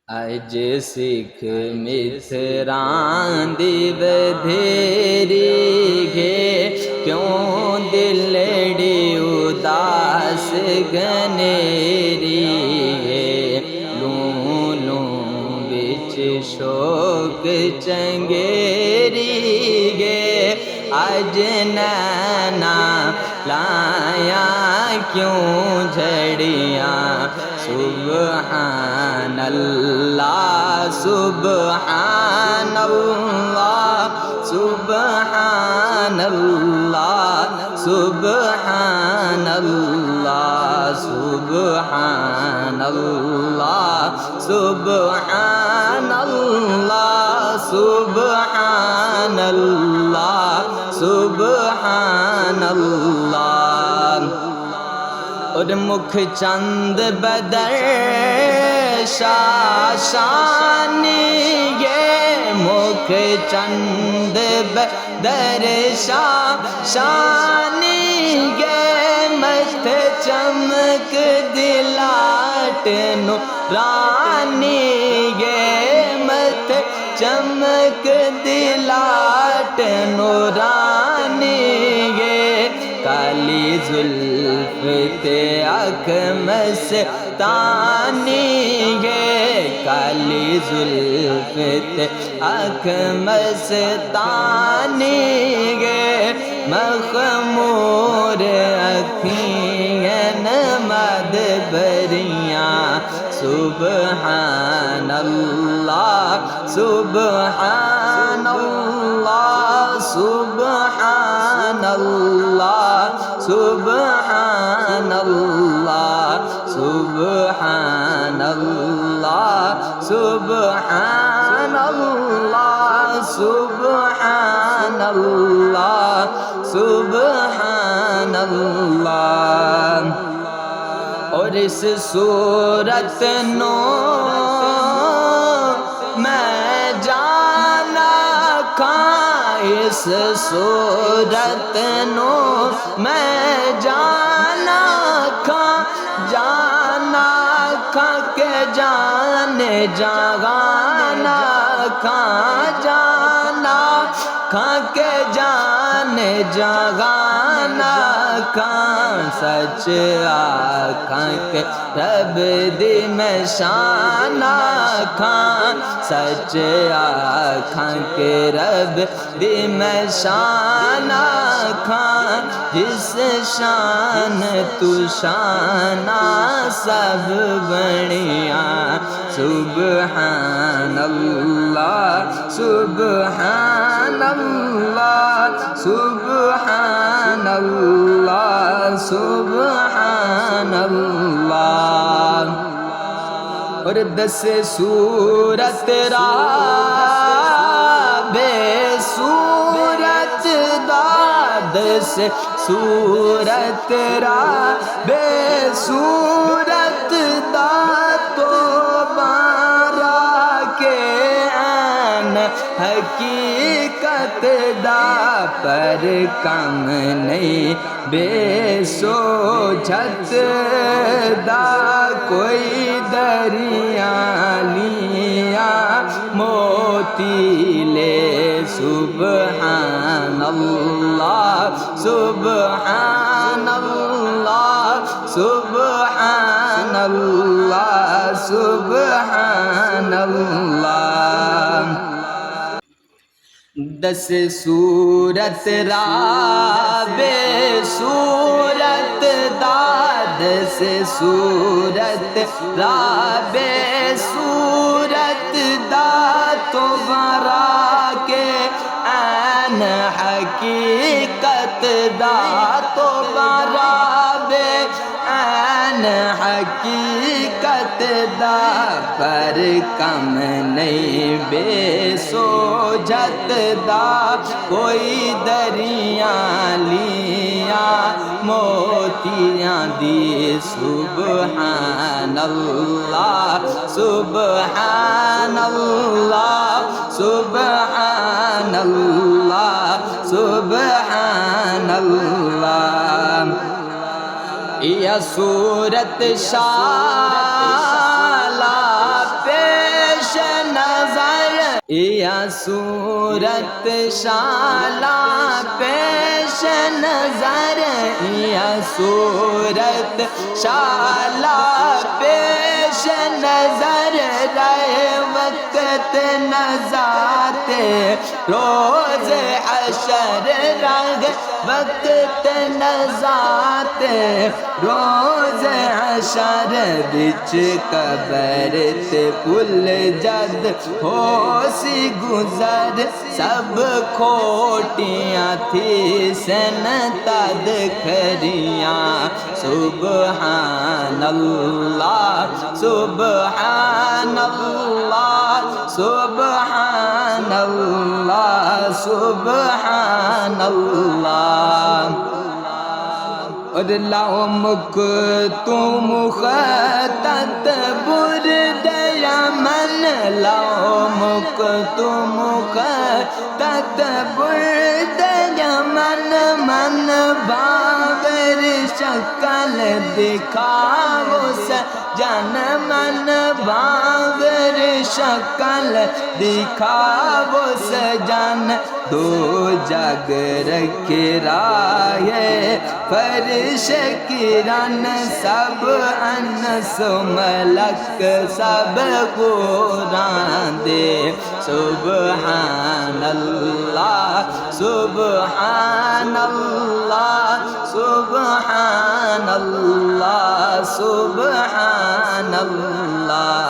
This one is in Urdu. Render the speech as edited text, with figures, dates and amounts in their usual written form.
اج سکھ متران دی بدھیری گے کیوں دلڑی اداس گنیری گے لوں لوں بچ شوق چنگیری گے اج نینا لایا کیوں جھڑیاں سبحان اللہ سبحان اللہ سبحان اللہ سبحان اللہ سبحان اللہ سبحان اللہ سبحان اللہ سبحان اللہ اور مکھ چند بدر شاشانی یہ مکھ چند بدر شاشانی یہ مست چمک دلاٹ نورانی یہ مست چمک دلاٹ نورانی یہ کالی زلف تے آنکھ مستانی ہے کالی زلف تے آنکھ مستانی ہے مخمور اکھیں مدبریاں سبحان اللہ سبحان اللہ سبحان اللہ سبحان اللہ سبحان اللہ سبحان اللہ سبحان اللہ سبحان اللہ اور اس صورت نو میں جانا کھاں اس صورت نو میں جانا کھاں کہ جان جانا کھاں جانا کھاں کہ جان جانا کھاں سچ آکھاں کہ رب دی میں شان آکھاں سچ آکھاں کہ رب دی میں شان آکھاں جس شان تو شانہ سب بڑیاں سبحان اللہ سبحان اللہ سبحان اللہ سبحان اللہ اور 10 سورت را بے سورت دا 10 سورت را بے سورت دا تو بارا کے عین حقیقت دا پر کم نہیں بے سوچت دا کوئی دریاں لیا موتی لے سبحان اللہ سبحان اللہ سبحان اللہ سبحان اللہ 10 سورت را بے سورت دا 10 سورت را بے سورت دا تمہارا کے عین حقیقت دا تمہارا بے عین حقیقت دا پر کم نہیں بے سوجت دا کوئی دریاں لیا موتیاں دی سبحان اللہ سبحان اللہ سبحان اللہ سبحان اللہ یا صورت شالا پہ یا صورت شالا پیش نظر یا صورت شالا پیش نظر رہے وقت نزات روز حشر رہے وقت نزات روز حشر بچ قبر تے پل جد ہو سی گزر سب کھوٹیاں تھی سن تد کھریاں سبحان اللہ سبحان اللہ سبحان اللہ سبحان اللہ اور لوم تم خطت برد یمن لوم تم خطت برد یمن من باور شکل دکھاو سجن من باور شکل دکھاو سجن دو جگ رکھ رائے فرش کرن سب انس ملک سب قرآن دے سبحان اللہ سبحان اللہ سبحان اللہ سبحان اللہ